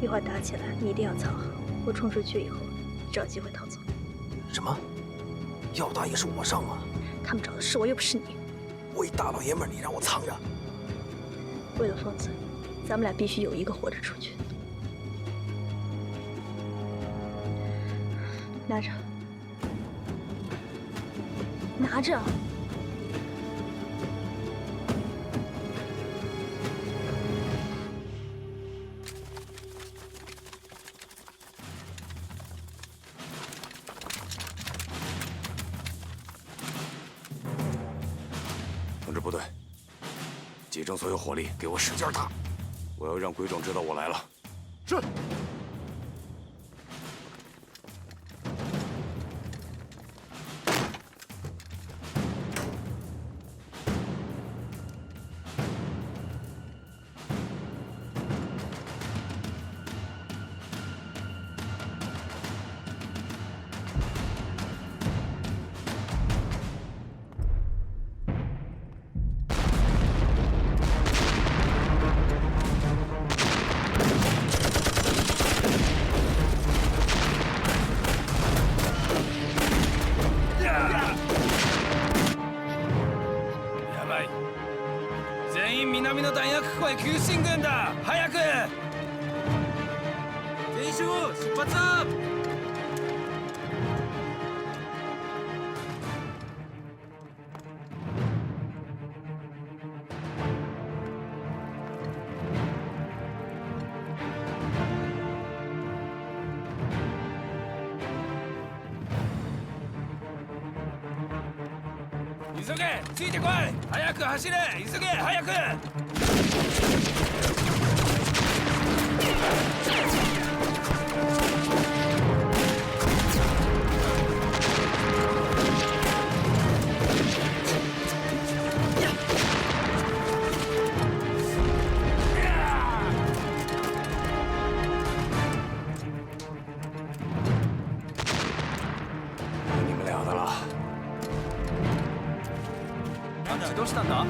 一会儿打起来，你一定要藏好。我冲出去以后，找机会逃走。什么？要打也是我上啊！他们找的是我，又不是你。我一大老爷们儿，你让我藏着？为了疯子，咱们俩必须有一个活着出去。拿着，拿着。通知部队，集中所有火力，给我使劲打！我要让鬼冢知道我来了。是。南の弾薬庫へ急進軍だ。早く。全員集合、出発。急げ、ついてこい。早く走れ、急げ、早く。你们俩的了。どうしたんだ？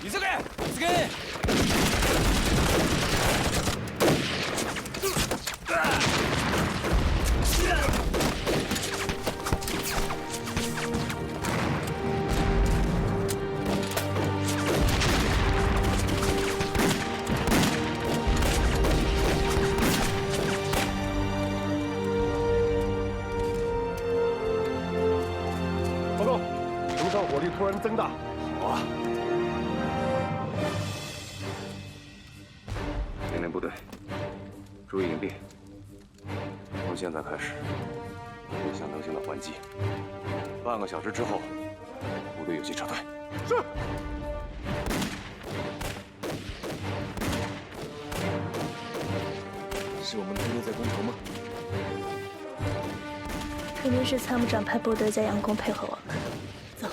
急げ！急げ！报告，城上火力突然增大。好啊。命令部队注意隐蔽，从现在开始有响灯性的还击。半个小时之后，部队有序撤退。是。是我们的部队在攻城吗？肯定是参谋长派部队在佯攻配合我们。走。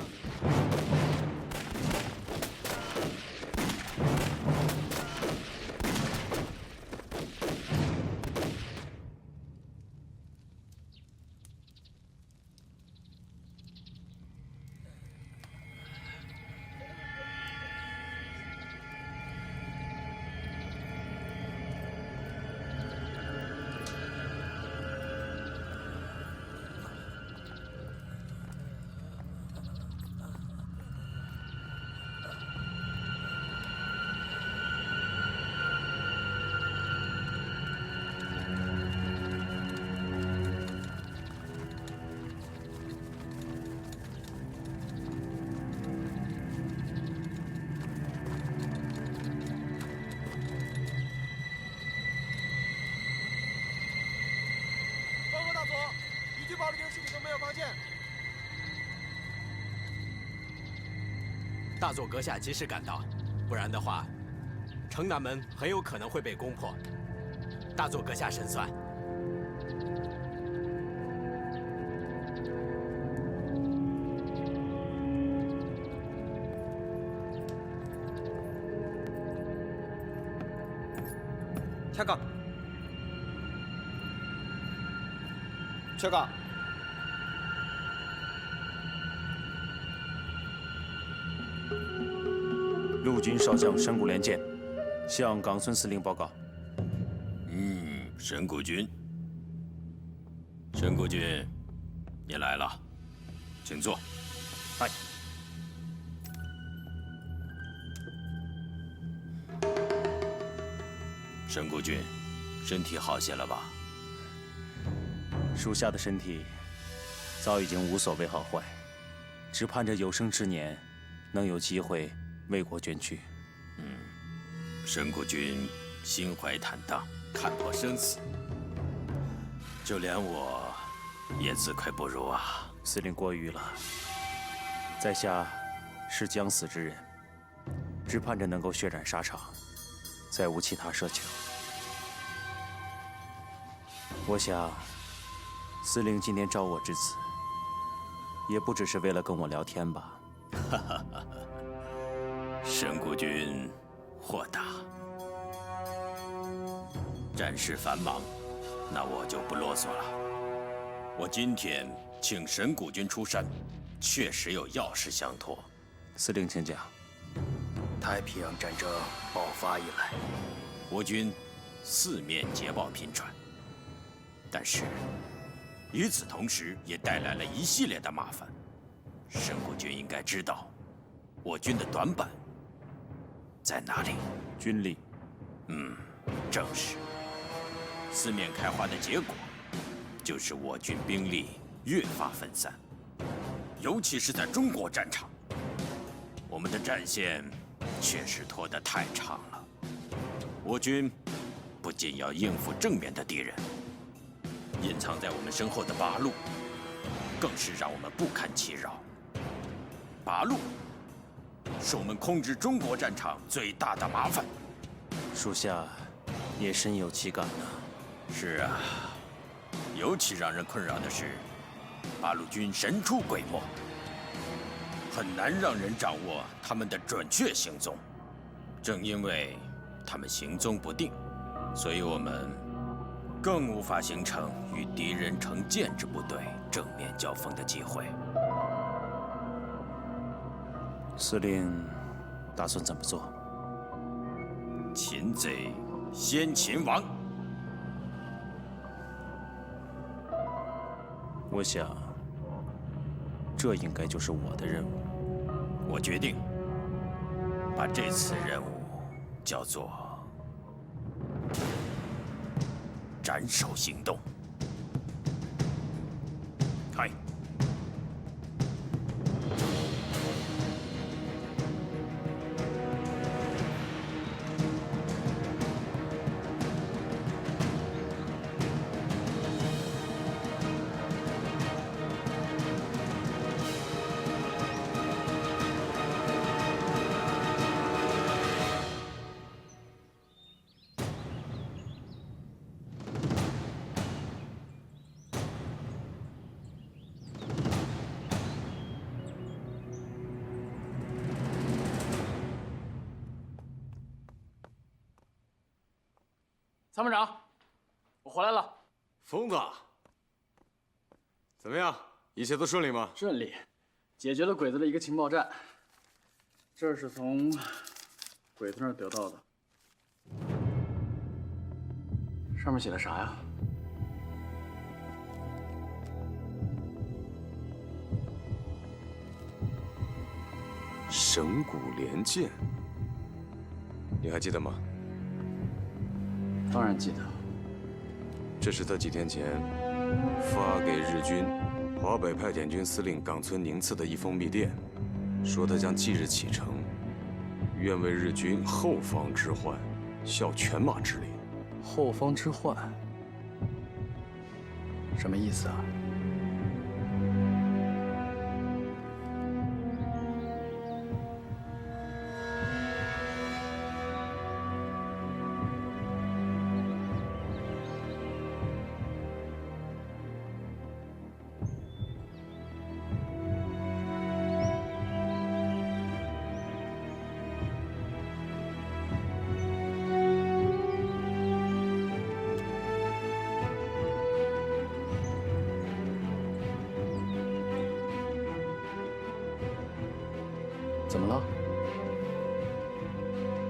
保旅军系里都没有发现。大佐阁下及时赶到，不然的话，城南门很有可能会被攻破。大佐阁下神算。下岗。下岗。陆军少将沈谷连见，向冈村司令报告。沈谷君，沈谷君，你来了，请坐。嗨。沈谷君，身体好些了吧？属下的身体早已经无所谓好坏，只盼着有生之年能有机会为国捐躯。沈谷君心怀坦荡，看破生死，就连我也自愧不如啊！司令过誉了，在下是将死之人，只盼着能够血染沙场，再无其他奢求。我想，司令今天召我至此，也不只是为了跟我聊天吧。沈谷君豁达。战事繁忙，那我就不啰嗦了。我今天请沈谷君出山，确实有要事相托。司令请讲。太平洋战争爆发以来，我军四面捷报频传，但是与此同时，也带来了一系列的麻烦。沈谷君应该知道，我军的短板在哪里？军力。正是。四面开花的结果，就是我军兵力越发分散，尤其是在中国战场，我们的战线确实拖得太长了。我军不仅要应付正面的敌人，隐藏在我们身后的八路，更是让我们不堪其扰。八路是我们控制中国战场最大的麻烦。属下也深有其感呐。是啊，尤其让人困扰的是，八路军神出鬼没，很难让人掌握他们的准确行踪。正因为他们行踪不定，所以我们更无法形成与敌人成建制部队正面交锋的机会。司令打算怎么做？擒贼先擒王。我想，这应该就是我的任务。我决定把这次任务叫做“斩首行动”。开。参谋长，我回来了。疯子，怎么样？一切都顺利吗？顺利，解决了鬼子的一个情报站。这是从鬼子那儿得到的，上面写的啥呀？神谷连剑，你还记得吗？当然记得。这是他几天前发给日军华北派遣军司令冈村宁次的一封密电，说他将即日启程，愿为日军后方之患效犬马之力。后方之患，什么意思啊？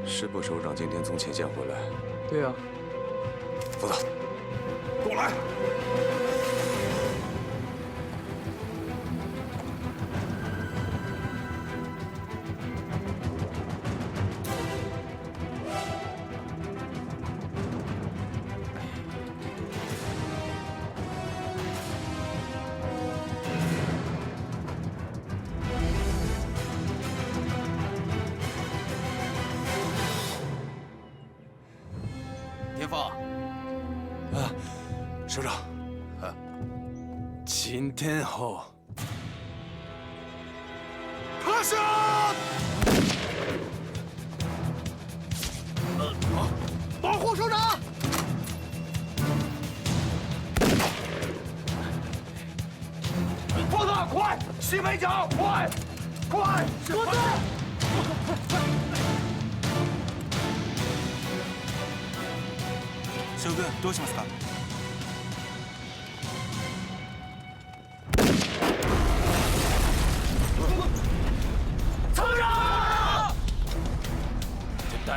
师部首长今天从前线回来。对呀。副导，过来。天放。啊，首长。啊，今天后。开始！保护首长！放大，快！西北角，快！快！我在。将軍、どうしますか？参谋长！撤退！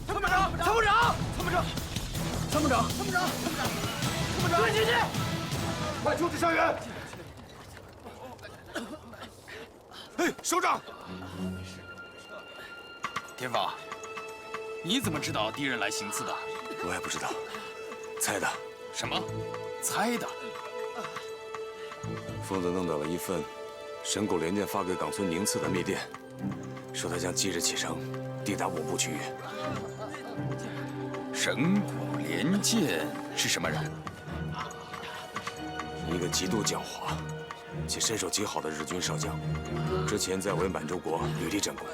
参谋长！参谋长！参谋长！参谋长！参谋长！参谋长！对，姐姐，快处置伤员！哎，首长！天放。你怎么知道敌人来行刺的？我也不知道，猜的。什么？猜的？疯子弄到了一份神谷连舰发给冈村宁次的密电，说他将即日启程，抵达我部区域。神谷连舰是什么人？一个极度狡猾且身手极好的日军少将，之前在伪满洲国屡立战功。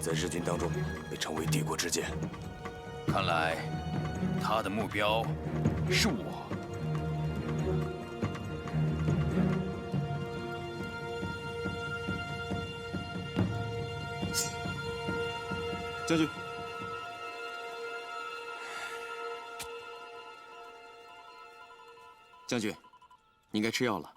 在日军当中被称为帝国之剑。看来他的目标是我。将军，将军，你应该吃药了。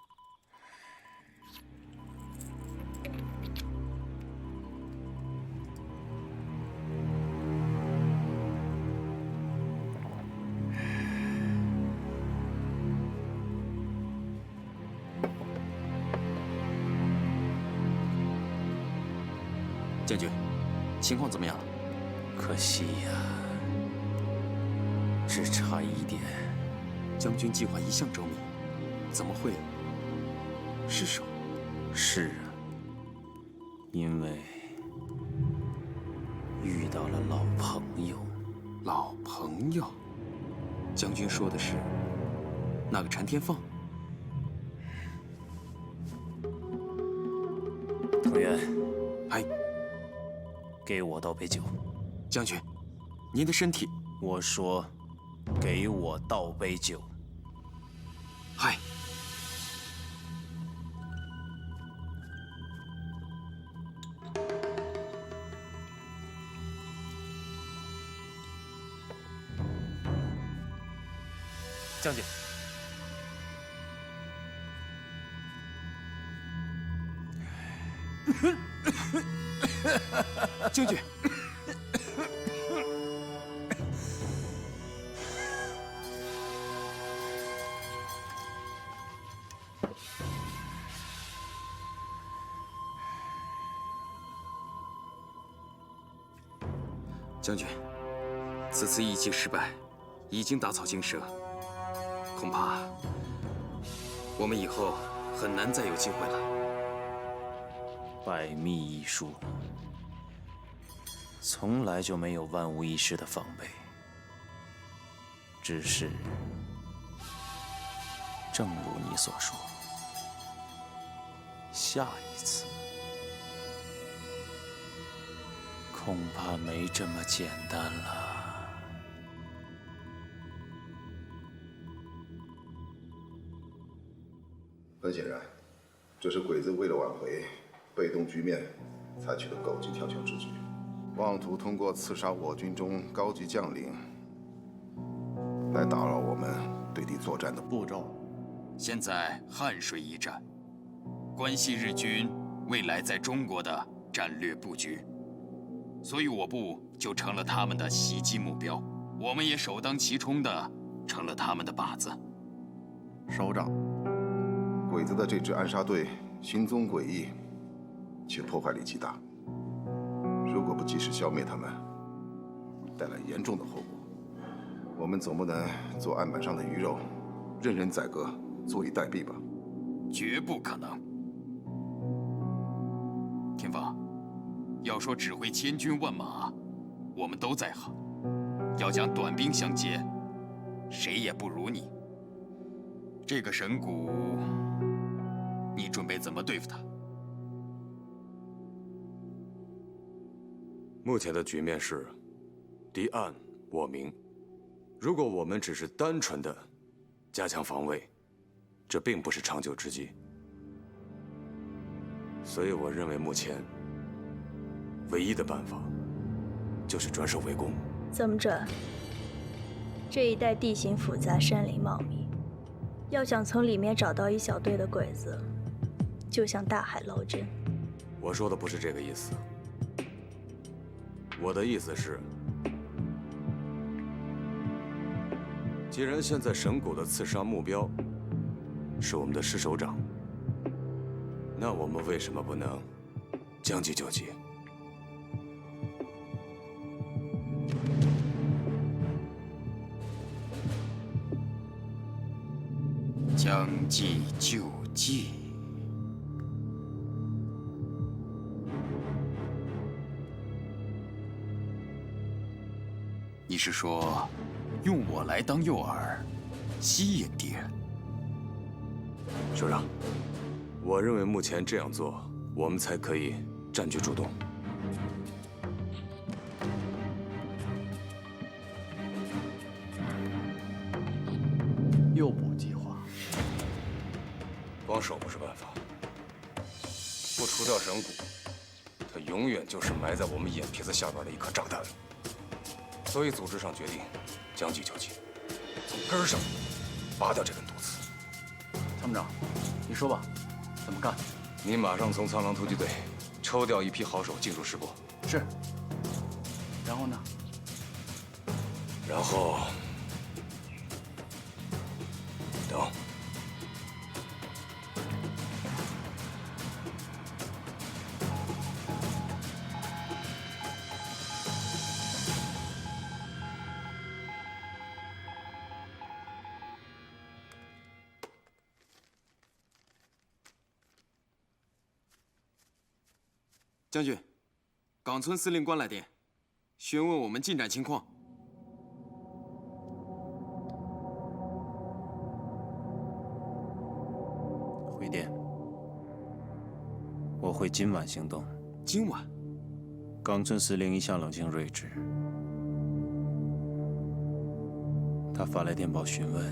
将军，情况怎么样？可惜呀，只差一点。将军计划一向周密，怎么会失手？是啊，因为遇到了老朋友。老朋友？将军说的是那个陈天放？藤原，哎，给我倒杯酒。将军，您的身体……我说，给我倒杯酒。嗨。将军，将军，将军，此次义击失败，已经打草惊蛇。恐怕我们以后很难再有机会了。百密一疏，从来就没有万无一失的防备。只是，正如你所说，下一次恐怕没这么简单了。很显然，这是鬼子为了挽回被动局面采取的狗急跳墙之举，妄图通过刺杀我军中高级将领来打扰我们对敌作战的步骤。现在汉水一战，关系日军未来在中国的战略布局。所以我部就成了他们的袭击目标，我们也首当其冲的成了他们的靶子。首长，鬼子的这支暗杀队行踪诡异，且破坏力极大。如果不及时消灭他们，带来严重的后果，我们总不能做案板上的鱼肉，任人宰割，坐以待毙吧？绝不可能。天放，要说指挥千军万马，我们都在行；要讲短兵相接，谁也不如你。这个神谷，你准备怎么对付他？目前的局面是，敌暗我明。如果我们只是单纯的加强防卫，这并不是长久之计。所以我认为目前唯一的办法就是转守为攻。怎么着？这一带地形复杂，山林茂密，要想从里面找到一小队的鬼子，就像大海捞针。我说的不是这个意思，我的意思是，既然现在神谷的刺杀目标是我们的师首长，那我们为什么不能将计就计？将计就计。你是说，用我来当诱饵，吸引敌人？首长，我认为目前这样做，我们才可以占据主动。诱捕计划，光守不是办法，不除掉神谷，他永远就是埋在我们眼皮子下边的一颗炸弹。所以组织上决定将计就计，从根儿上拔掉这根毒刺。参谋长，你说吧，怎么干？你马上从苍狼突击队抽调一批好手进入师部。是。然后呢？然后等。将军，冈村司令官来电，询问我们进展情况。回电，我会今晚行动。今晚？冈村司令一向冷静睿智，他发来电报询问，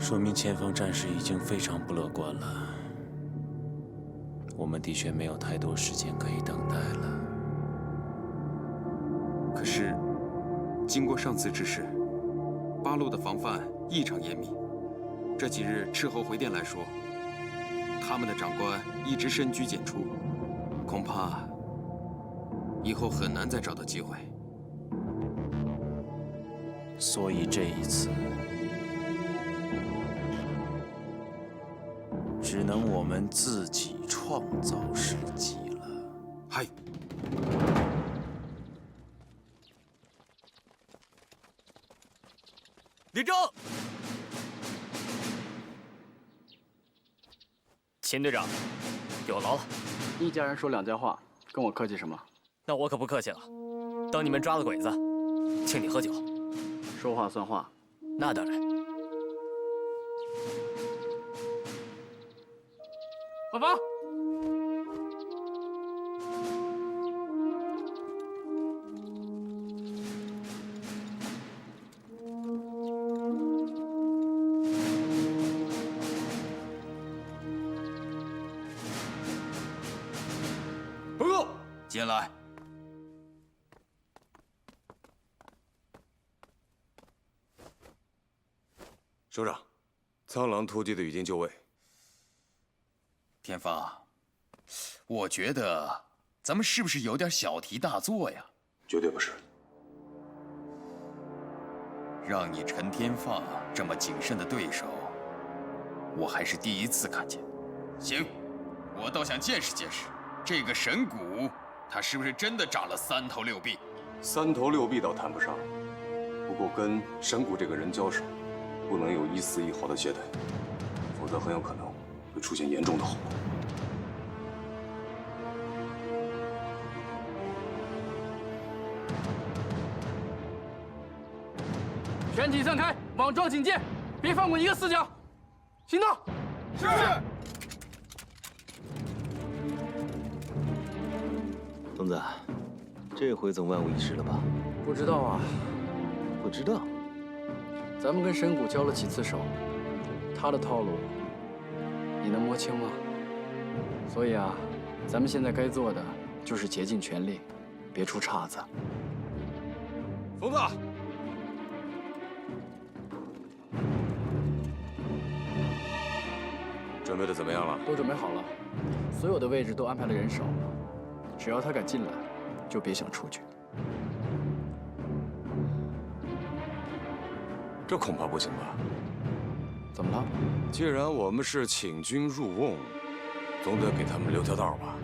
说明前方战事已经非常不乐观了。我们的确没有太多时间可以等待了。可是，经过上次之事，八路的防范异常严密。这几日斥候回电来说，他们的长官一直深居简出，恐怕以后很难再找到机会。所以这一次，只能我们自己创造时机了。嗨。立正。秦队长，有劳了。一家人说两家话，跟我客气什么？那我可不客气了。等你们抓了鬼子，请你喝酒。说话算话。那当然。换防。报告。进来。首长，苍狼突击队已经就位。天放，我觉得咱们是不是有点小题大做呀？绝对不是。让你陈天放这么谨慎的对手，我还是第一次看见。行，我倒想见识见识，这个神谷，他是不是真的长了3头6臂？3头6臂倒谈不上，不过跟神谷这个人交手，不能有一丝一毫的懈怠，否则很有可能会出现严重的后果。全体散开，网状警戒，别放过一个死角。行动！是。疯子，这回总万无一失了吧？不知道啊。不知道。咱们跟神谷交了几次手，他的套路你能摸清吗？所以啊，咱们现在该做的就是竭尽全力，别出岔子。疯子。准备的怎么样了？都准备好了，所有的位置都安排了人手，只要他敢进来，就别想出去。这恐怕不行吧？怎么了？既然我们是请君入瓮，总得给他们留条道吧？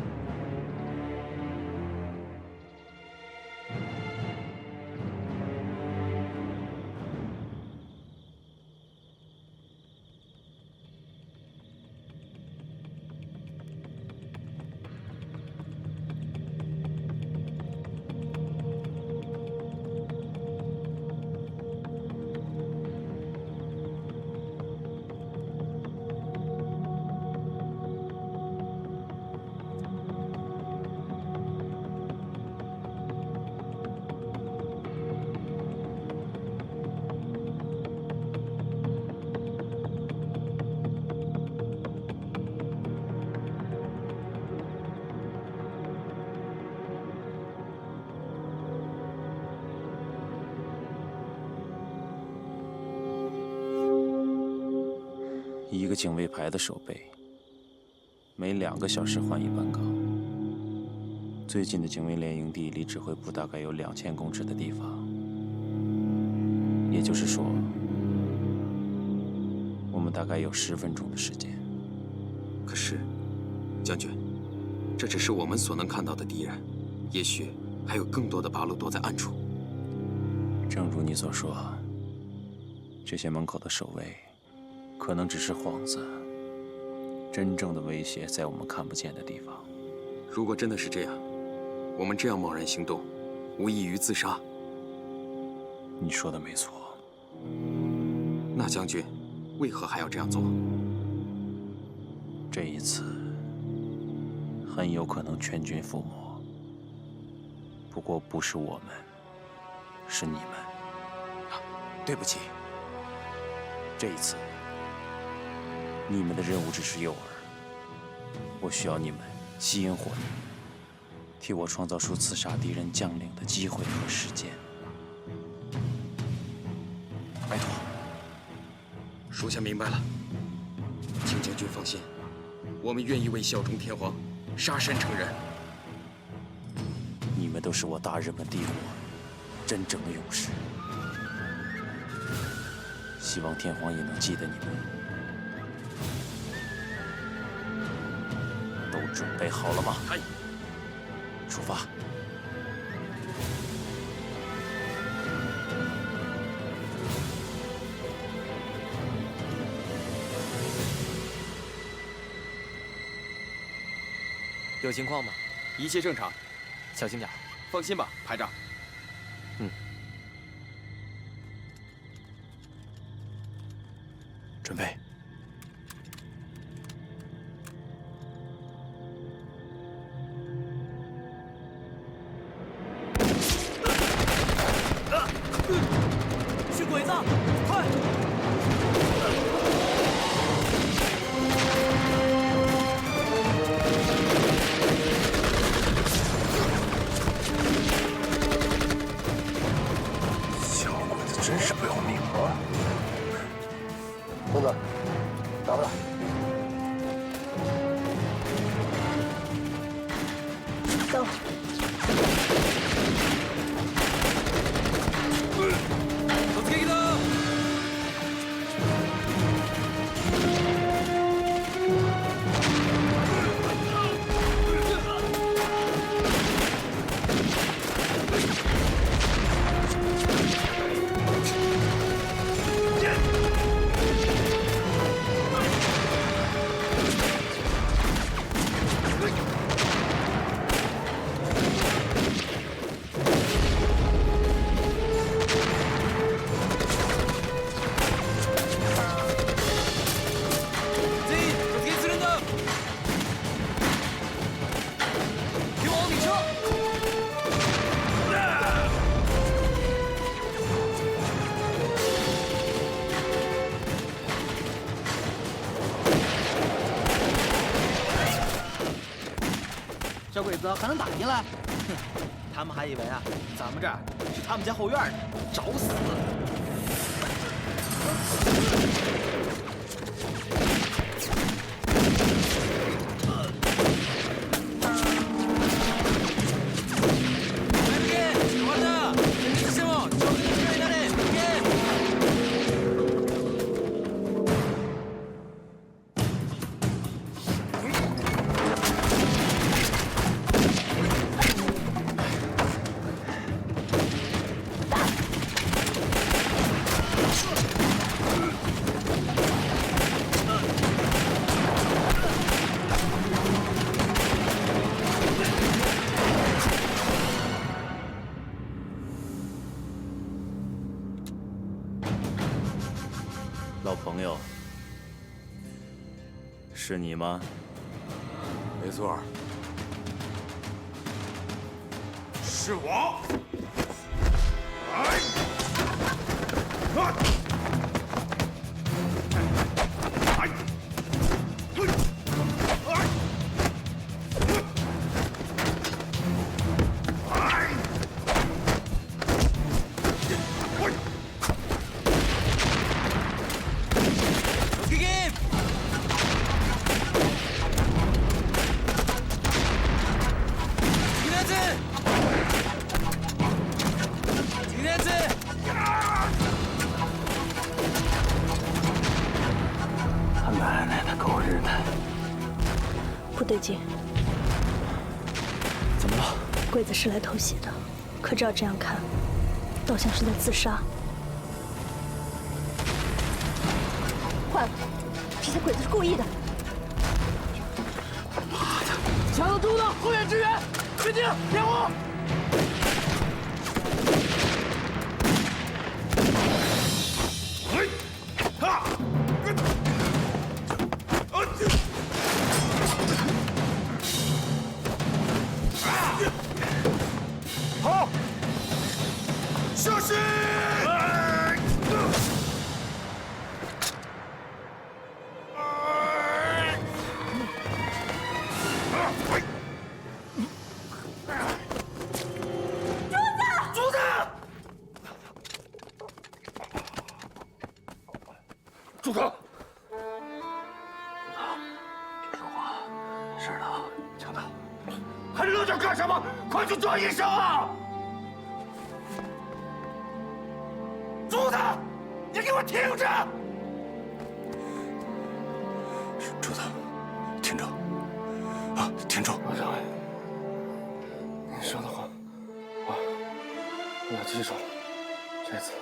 一个警卫排的守备，每2个小时换一班岗。最近的警卫连营地离指挥部大概有2000公尺的地方，也就是说，我们大概有10分钟的时间。可是，将军，这只是我们所能看到的敌人，也许还有更多的八路躲在暗处。正如你所说，这些门口的守卫可能只是幌子，真正的威胁在我们看不见的地方。如果真的是这样，我们这样贸然行动，无异于自杀。你说的没错。那将军，为何还要这样做？这一次，很有可能全军覆没。不过不是我们，是你们。对不起。这一次，你们的任务只是诱饵，我需要你们吸引火力，替我创造出刺杀敌人将领的机会和时间。拜托。属下明白了，请将军放心，我们愿意为效忠天皇，杀身成仁。你们都是我大日本帝国真正的勇士，希望天皇也能记得你们。都准备好了吗？嗨，出发。有情况吗？一切正常，小心点。放心吧，排长。准备。是鬼子，快！小鬼子真是不要命啊！疯子。走。小鬼子还能打进来？哼，他们还以为啊，咱们这儿是他们家后院呢，找死！老朋友，是你吗？没错，是我。奶奶的狗日的！不对劲。怎么了？鬼子是来偷袭的，可照这样看，倒像是在自杀。坏了，这些鬼子是故意的。妈的！抢到猪的，后院支援！决定掩护！好，小心！住口！说话。是的，强盗。还愣着干什么？快去叫医生啊！柱子，你给我听着！柱子，挺住！啊，挺住！王上尉，您说的话，我要记住。这次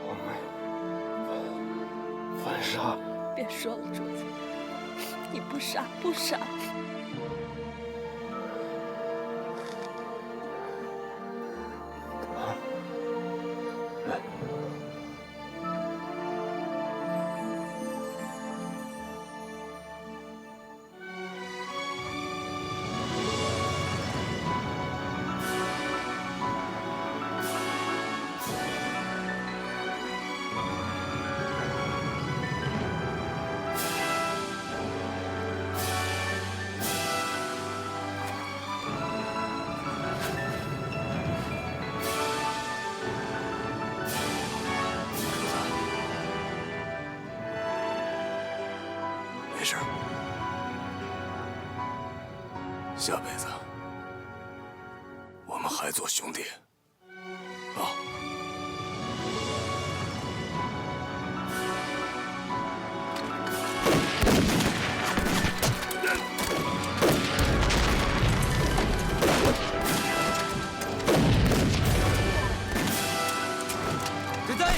我没犯杀。别说了，柱子，你不傻不傻。下辈子我们还做兄弟啊！人在！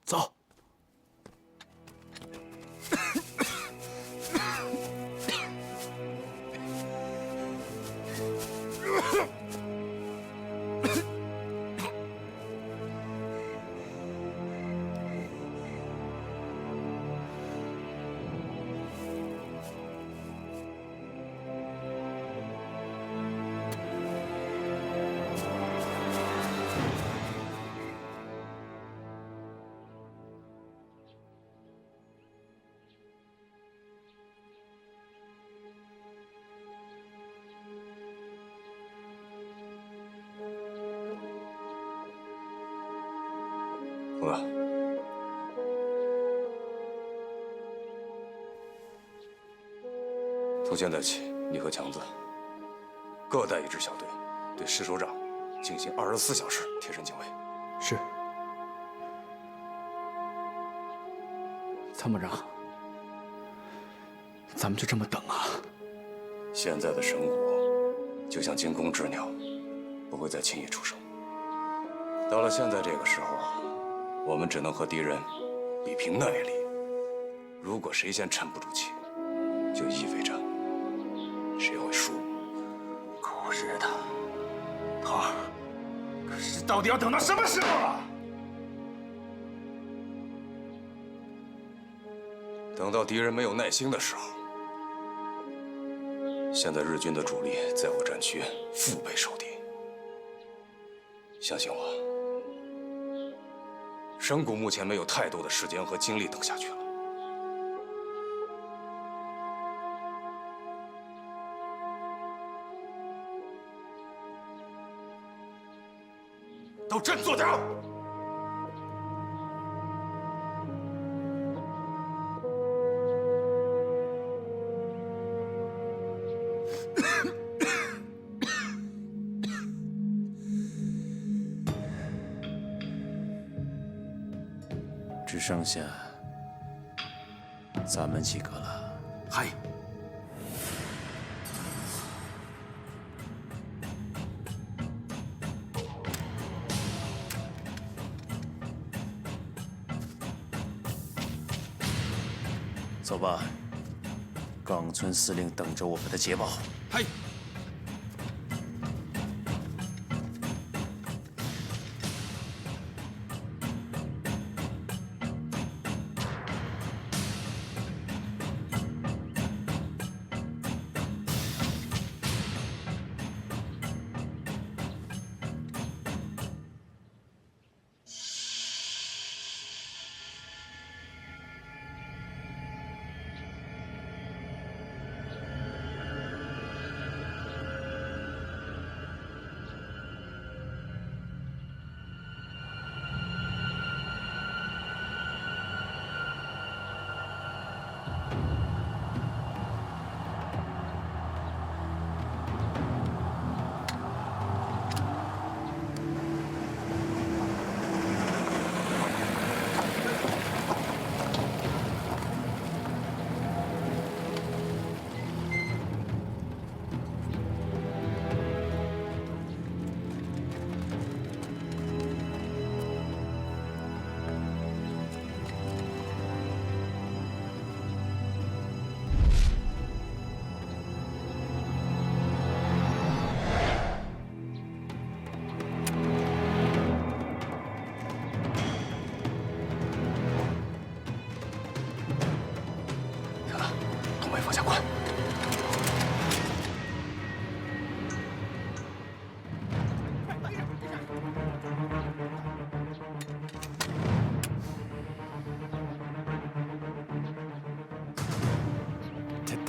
走。童子，从现在起，你和强子各带一支小队，对石首长进行24小时贴身警卫。是。参谋长，咱们就这么等啊？现在的神谷就像惊弓之鸟，不会再轻易出手。到了现在这个时候，我们只能和敌人比拼耐力。如果谁先沉不住气，就意味着谁会输。狗日的，头儿，可是到底要等到什么时候啊？等到敌人没有耐心的时候。现在日军的主力在我战区腹背受敌，相信我。神谷目前没有太多的时间和精力等下去了。都振作点儿！只剩下咱们几个了。嗨。走吧，冈村司令等着我们的捷报。嗨。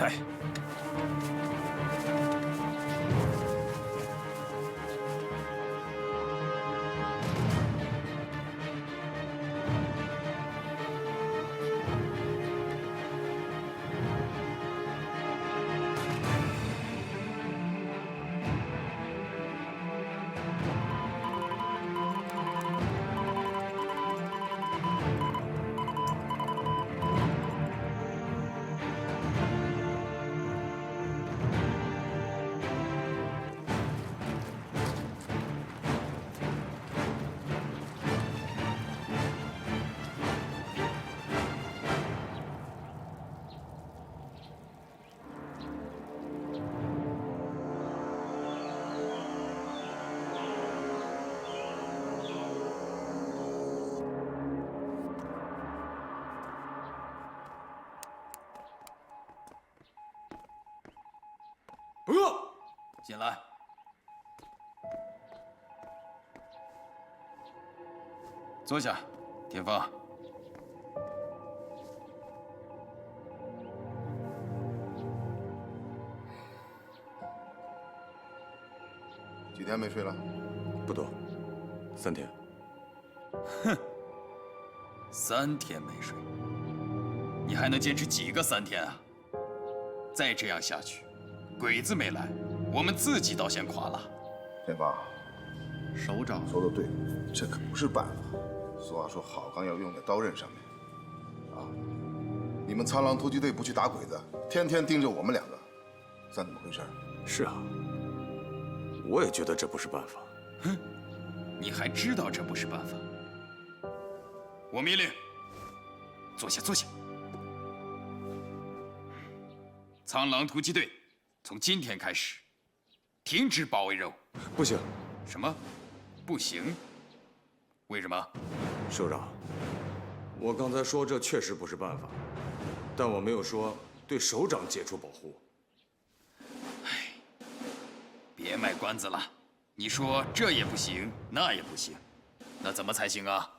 开。进来。坐下，田芳。几天没睡了？不多，3天。哼，3天没睡，你还能坚持几个3天啊？再这样下去，鬼子没来，我们自己倒先垮了。田芳，首长说的对，这可不是办法。俗话说，好钢要用在刀刃上面。啊，你们苍狼突击队不去打鬼子，天天盯着我们2个，算怎么回事？是啊，我也觉得这不是办法。哼，你还知道这不是办法？我命令，坐下，坐下。苍狼突击队，从今天开始，停止保卫任务。不行。什么？不行？为什么？首长，我刚才说这确实不是办法，但我没有说对首长解除保护。唉，别卖关子了。你说这也不行，那也不行，那怎么才行啊？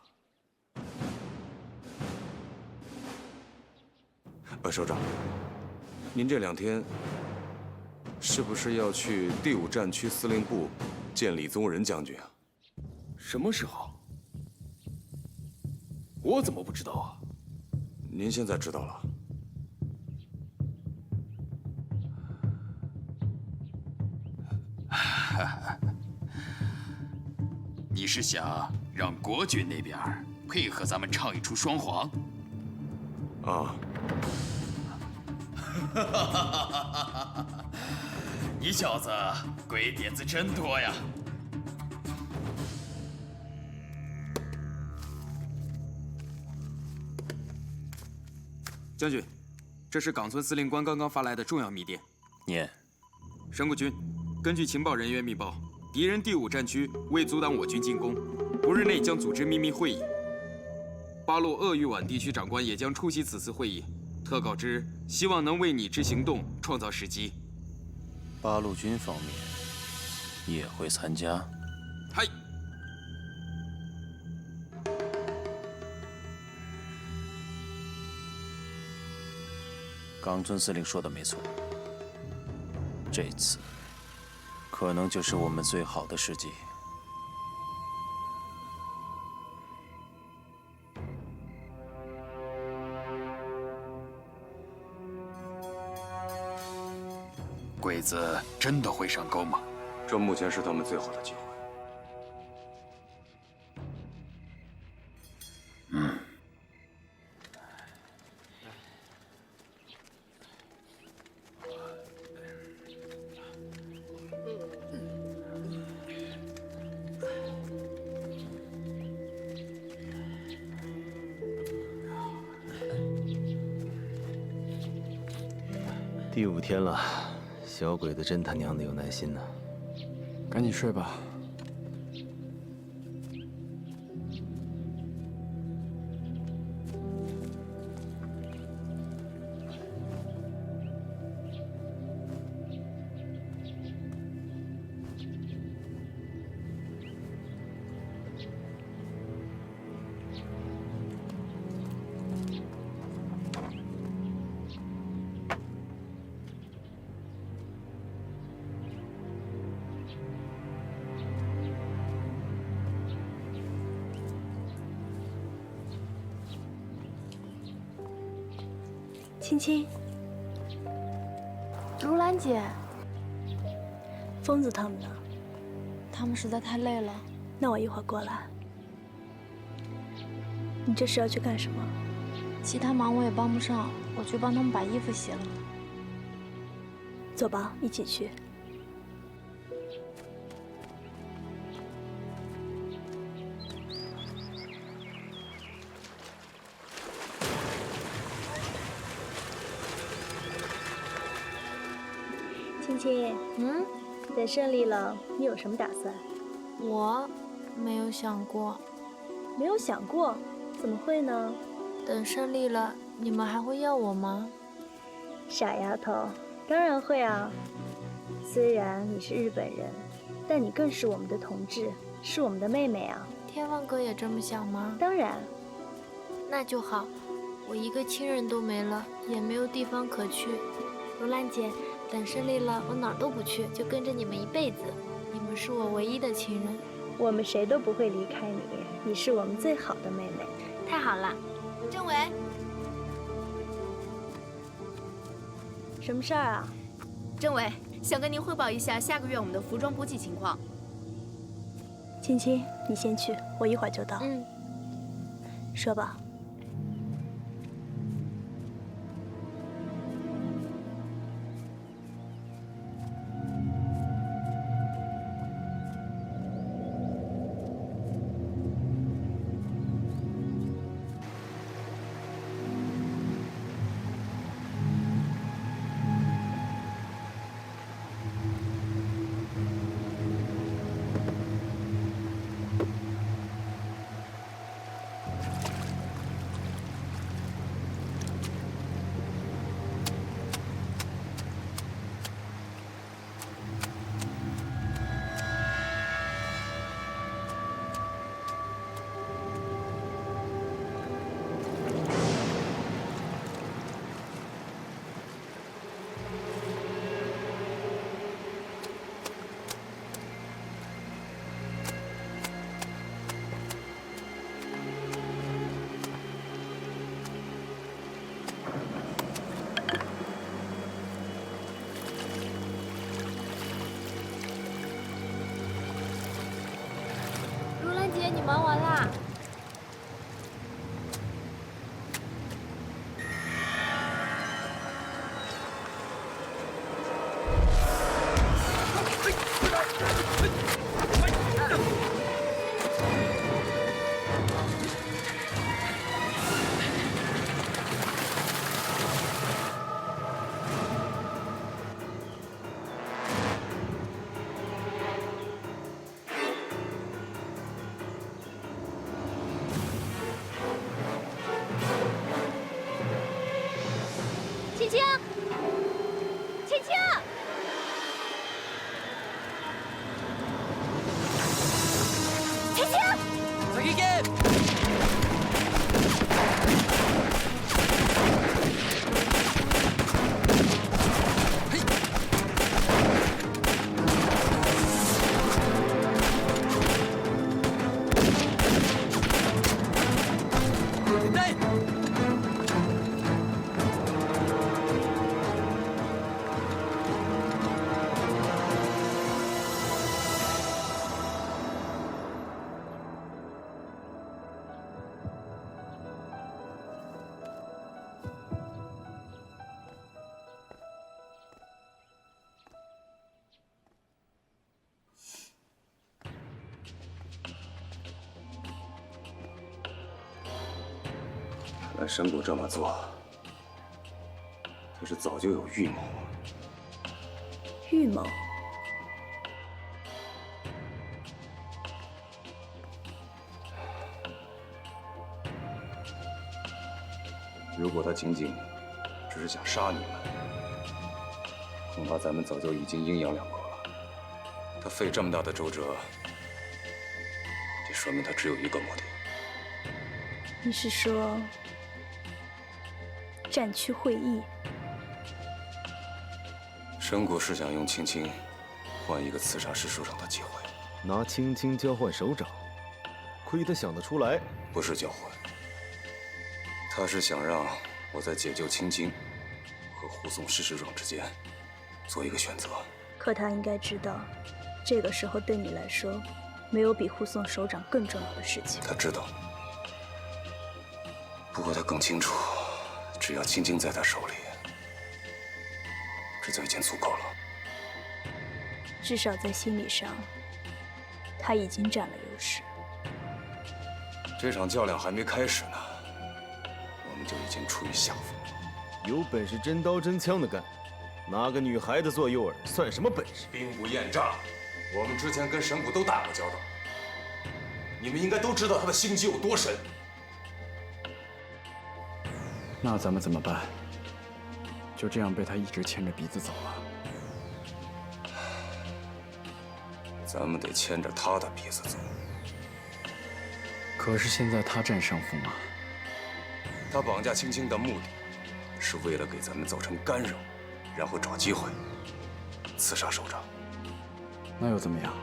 首长，您这2天是不是要去第5战区司令部见李宗仁将军啊？什么时候？我怎么不知道啊？您现在知道了。你是想让国军那边配合咱们唱一出双簧？啊。你小子鬼点子真多呀！将军，这是冈村司令官刚刚发来的重要密电。念。神谷军，根据情报人员密报，敌人第5战区为阻挡我军进攻，不日内将组织秘密会议。八路鄂豫皖地区长官也将出席此次会议。特告知，希望能为你之行动创造时机。八路军方面也会参加。嗨。冈村司令说的没错，这次可能就是我们最好的时机。鬼子真的会上钩吗？这目前是他们最好的机会。第5天了，小鬼子真他娘的有耐心呢。赶紧睡吧。青青，如兰姐，疯子他们呢？他们实在太累了。那我一会儿过来。你这是要去干什么？其他忙我也帮不上，我去帮他们把衣服洗了。走吧，一起去。青青，等胜利了，你有什么打算？我没有想过。没有想过？怎么会呢？等胜利了，你们还会要我吗？傻丫头，当然会啊。虽然你是日本人，但你更是我们的同志，是我们的妹妹啊。天放哥也这么想吗？当然。那就好，我一个亲人都没了，也没有地方可去。如兰姐，等胜利了，我哪儿都不去，就跟着你们一辈子。你们是我唯一的亲人，我们谁都不会离开你，你是我们最好的妹妹。太好了。政委，什么事儿啊？政委，想跟您汇报一下下个月我们的服装补给情况。青青，你先去，我一会儿就到。说吧。姐，你忙完啦？青青，青青，青青，先行。看来神谷这么做，他是早就有预谋。预谋？如果他仅仅只是想杀你们，恐怕咱们早就已经阴阳两隔了。他费这么大的周折，这说明他只有一个目的。你是说战区会议？神谷是想用青青换一个刺杀师树上的机会，拿青青交换首长，亏他想得出来。不是交换，他是想让我在解救青青和护送石师长之间做一个选择。可他应该知道，这个时候对你来说，没有比护送首长更重要的事情。他知道，不过他更清楚，只要青青在他手里，这就已经足够了。至少在心理上，他已经占了优势。这场较量还没开始呢，我们就已经处于下风。有本事真刀真枪的干，拿个女孩子做诱饵算什么本事？兵不厌诈，我们之前跟神谷都打过交道，你们应该都知道他的心机有多深。那咱们怎么办？就这样被他一直牵着鼻子走了？咱们得牵着他的鼻子走。可是现在他占上风啊！他绑架青青的目的，是为了给咱们造成干扰，然后找机会刺杀首长。那又怎么样？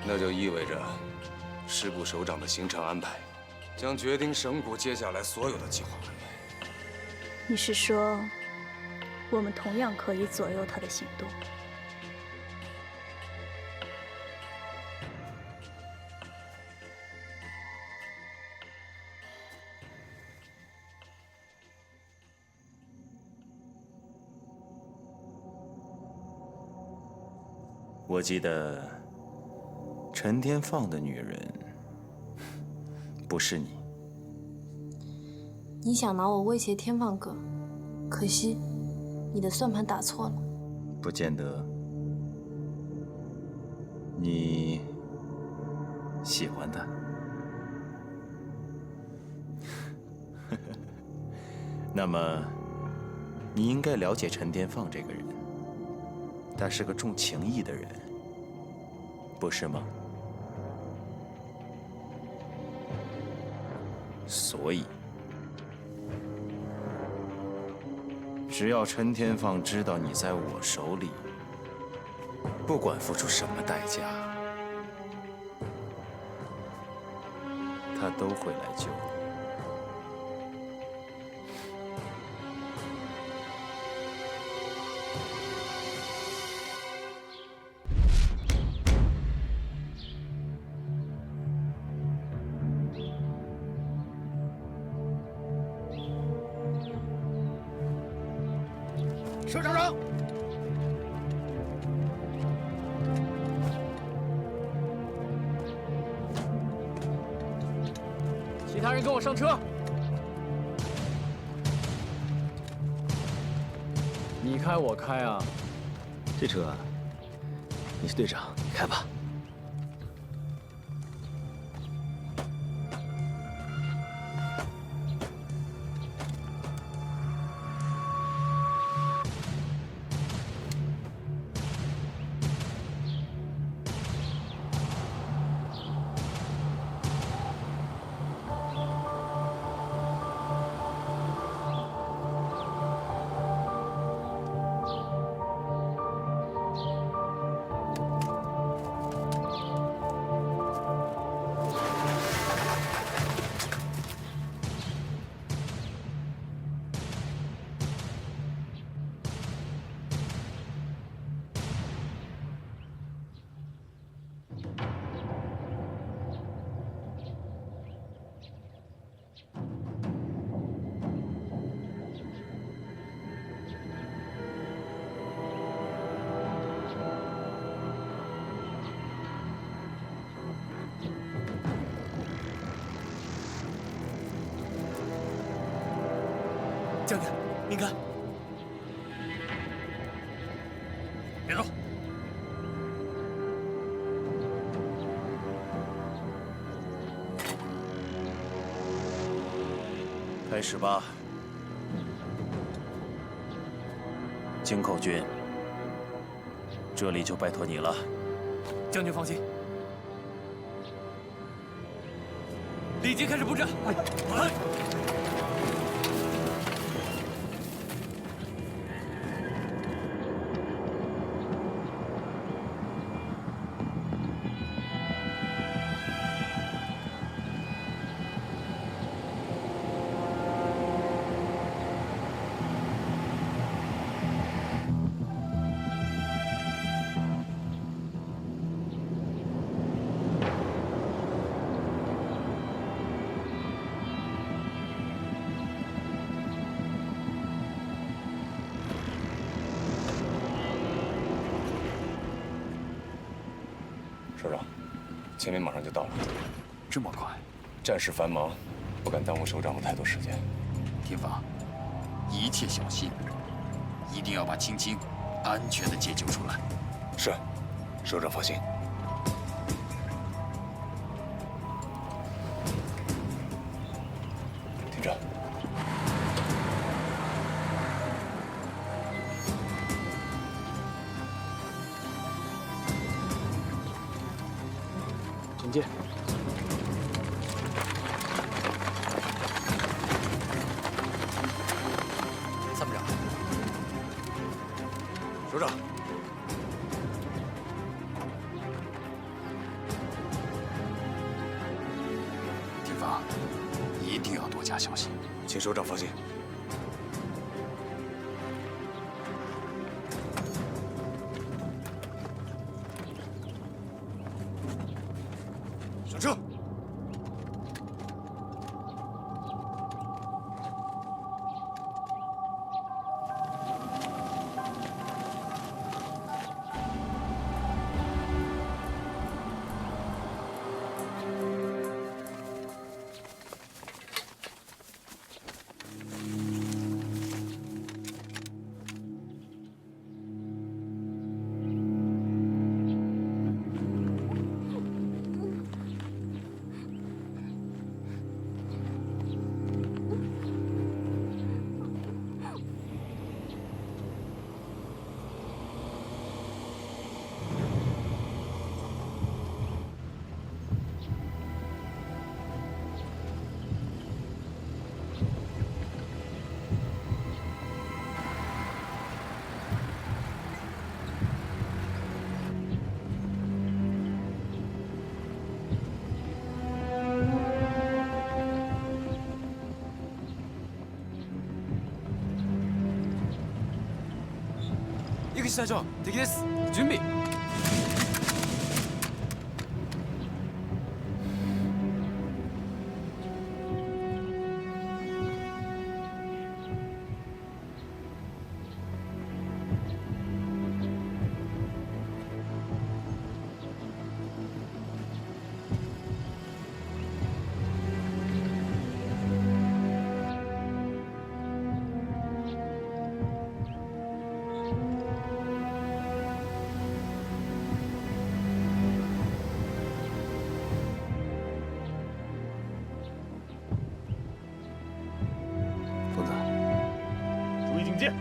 那就意味着，师部首长的行程安排，将决定神谷接下来所有的计划安排。你是说，我们同样可以左右他的行动？我记得陈天放的女人不是你。你想拿我威胁天放哥，可惜你的算盘打错了。不见得。你喜欢他？那么你应该了解陈天放这个人。他是个重情义的人，不是吗？所以，只要陈天放知道你在我手里，不管付出什么代价，他都会来救你。首长，其他人跟我上车。你开我开啊？这车，你是队长，你开吧。将军，您看，别动！开始吧，京口军，这里就拜托你了。将军放心，立即开始布阵。首长，秦明马上就到了。这么快？战事繁忙，不敢耽误首长的太多时间。天发，一切小心，一定要把青青安全的解救出来。是，首长放心。听着。 请进。参谋长，首长，天发，一定要多加小心。请首长放心。上车。 井口隊長、敵です。準備。疯子，注意警戒！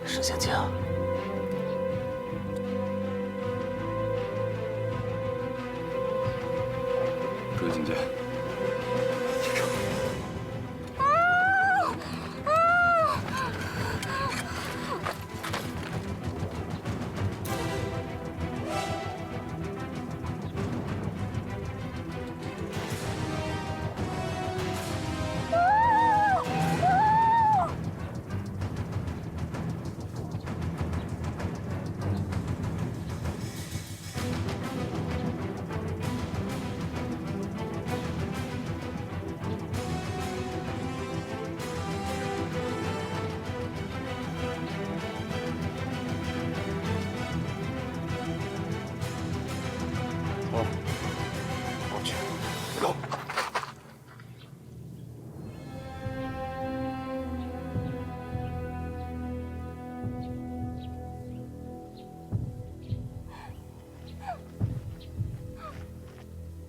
是青青。注意警戒。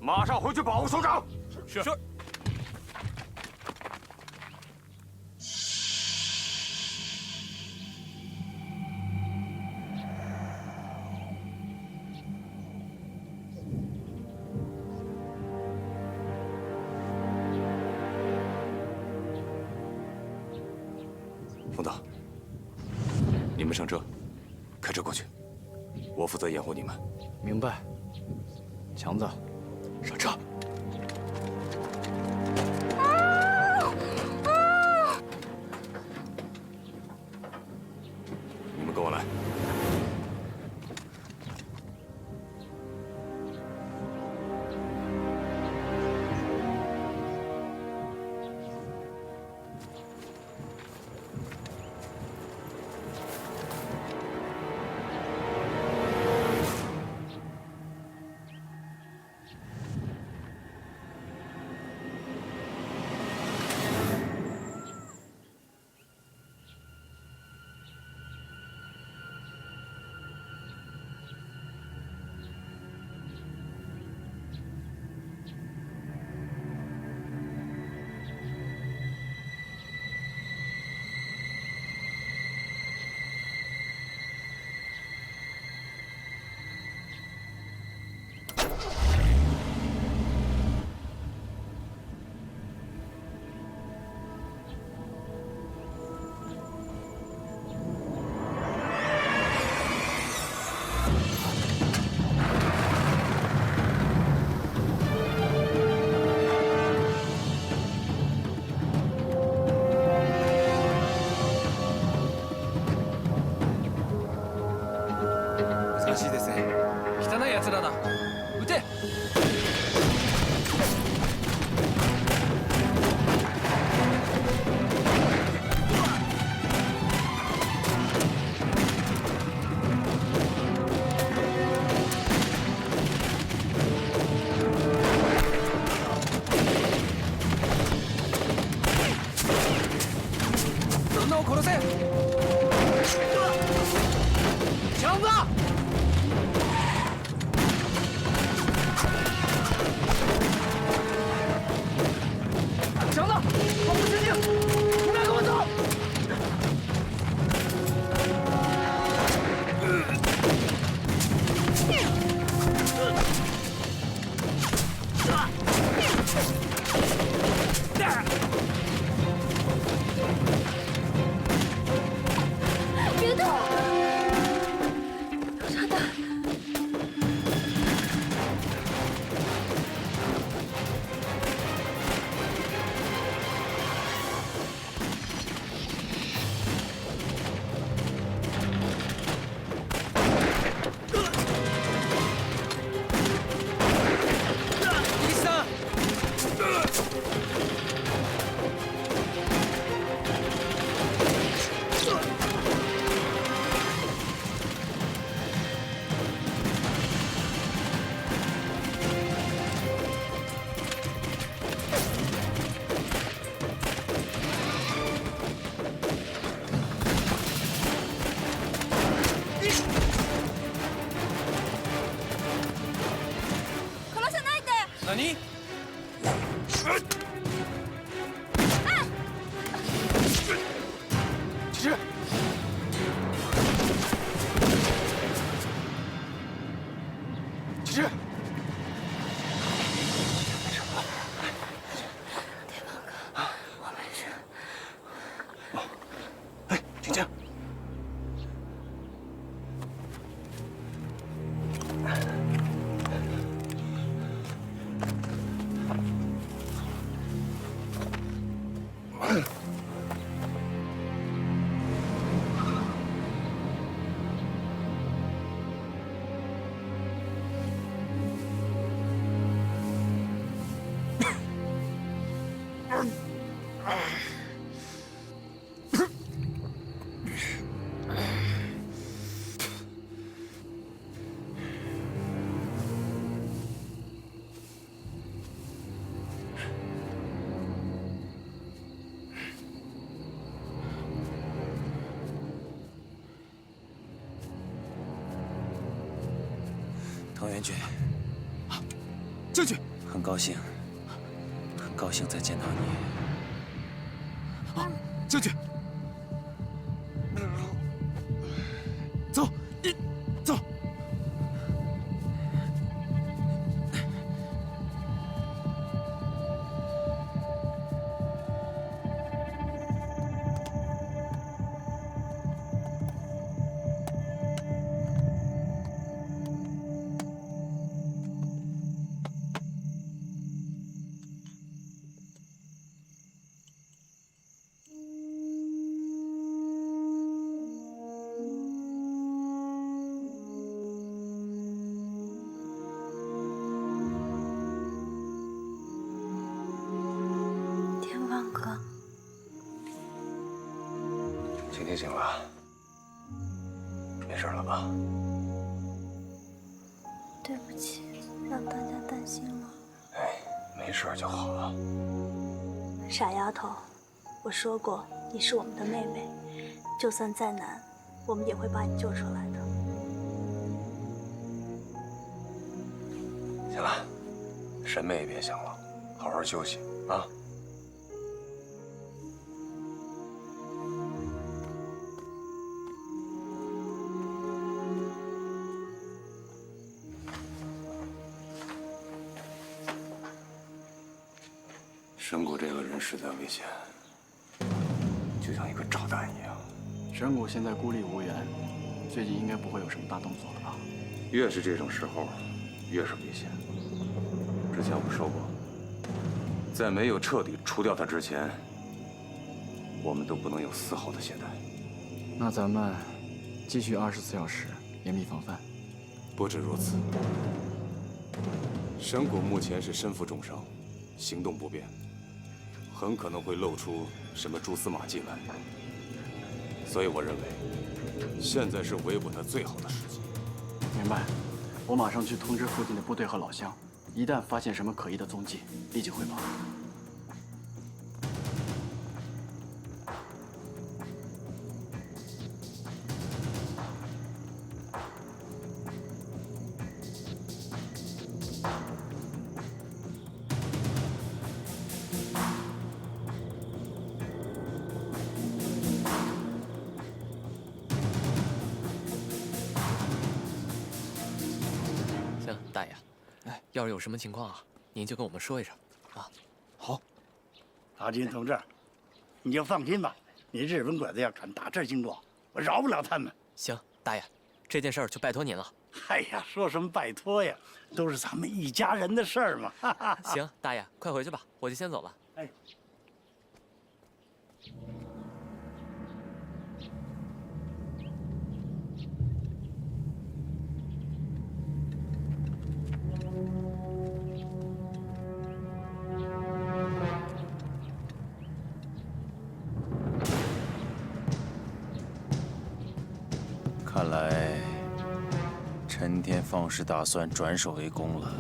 马上回去保护首长。是。冯导，你们上车，开车过去，我负责掩护你们。明白。强子，上车。你们跟我来。强子！强子，保护前进！你们俩跟我走！别动！沙大。何？骑士，骑士，天王哥，我没事。哎，青青。唐元君，将军，很高兴再见到你。啊，将军，走，你走。今天醒了，没事了吧？对不起，让大家担心了。哎，没事就好了。傻丫头，我说过你是我们的妹妹，就算再难，我们也会把你救出来的。行了，什么也别想了，好好休息啊。神谷这个人实在危险，就像一个炸弹一样。神谷现在孤立无援，最近应该不会有什么大动作了吧？越是这种时候，越是危险。之前我说过，在没有彻底除掉他之前，我们都不能有丝毫的懈怠。那咱们继续24小时严密防范。不止如此，神谷目前是身负重伤，行动不便，很可能会露出什么蛛丝马迹来。所以我认为，现在是围捕他最好的时机。明白，我马上去通知附近的部队和老乡，一旦发现什么可疑的踪迹，立即汇报。大爷，要是有什么情况啊，您就跟我们说一声啊。好，阿金同志，你就放心吧。你日本鬼子要敢打这儿经过，我饶不了他们。行，大爷，这件事儿就拜托您了。哎呀，说什么拜托呀，都是咱们一家人的事儿嘛。行，大爷，快回去吧，我就先走了。哎。看来陈天放是打算转守为攻了。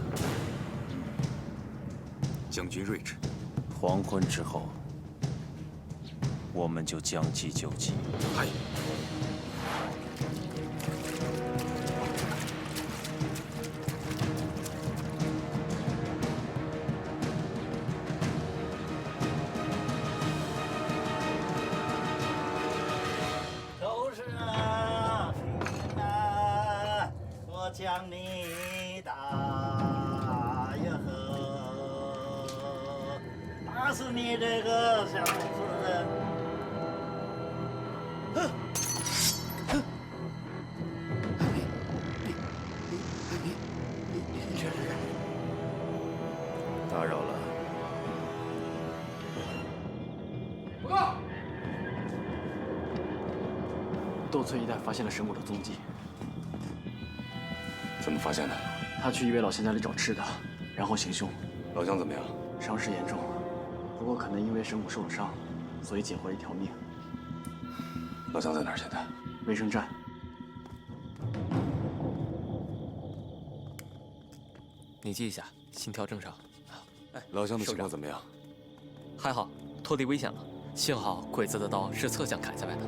将军睿智。黄昏之后，我们就将计就计。嗨。将你打呀呵，打死你这个小兔子！你这是打扰了。报告，斗村一带发现了神谷的踪迹。怎么发现的？他去一位老乡家里找吃的，然后行凶。老乡怎么样？伤势严重，不过可能因为神谷受了伤，所以捡回了一条命。老乡在哪儿？现在？卫生站。你记一下，心跳正常。老乡的情况怎么样？还好，脱离危险了。幸好鬼子的刀是侧向砍下来的，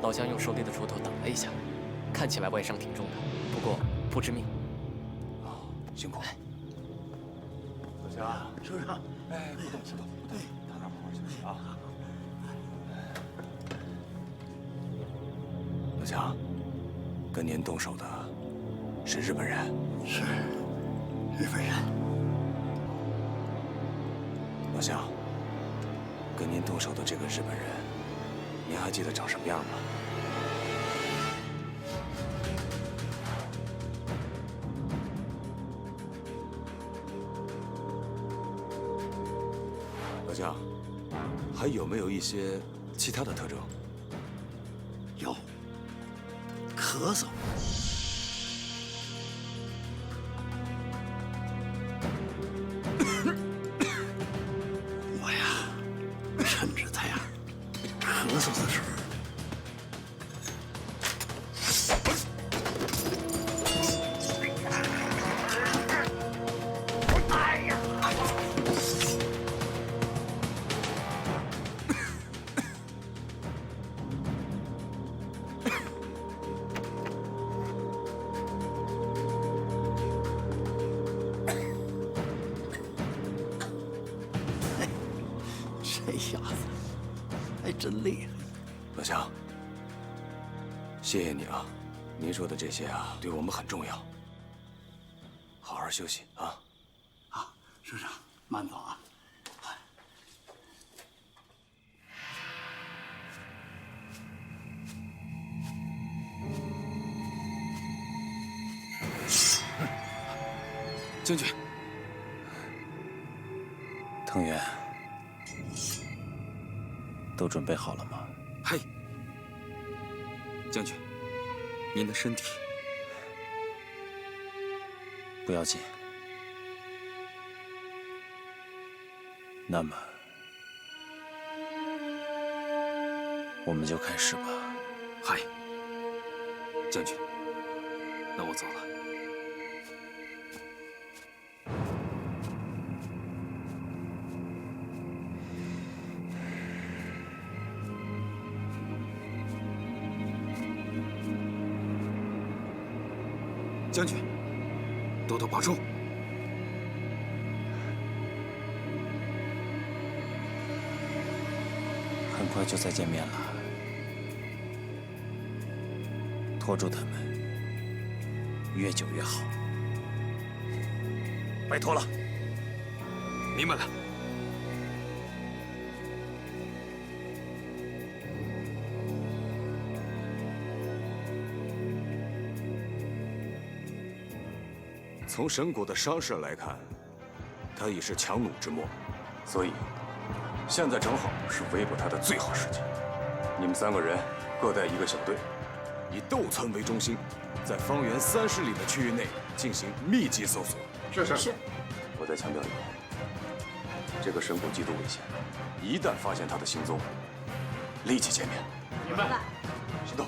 老乡用手里的锄头挡了一下，看起来外伤挺重的，不过不致命。辛苦。老乡，首长，哎，不动，到那儿好好休息啊。老乡，跟您动手的是日本人？是日本人。老乡，跟您动手的这个日本人，您还记得长什么样吗？老乡，还有没有一些其他的特征？有，咳嗽。我呀，趁着他呀咳嗽的时候。这下子还真厉害。老乡，谢谢你啊！您说的这些啊，对我们很重要。好好休息啊！啊，首长，慢走啊！将军，藤原，都准备好了吗？嗨，将军，您的身体不要紧。那么，我们就开始吧。嗨，将军，那我走了。将军，多多保重。很快就再见面了，拖住他们，越久越好。拜托了。明白了。从神谷的伤势来看，他已是强弩之末，所以现在正好是围捕他的最好时机。你们3个人各带1个小队，以斗村为中心，在方圆30里的区域内进行密集搜索。是。我再强调一遍，这个神谷极度危险，一旦发现他的行踪，立即歼灭。明白。行动。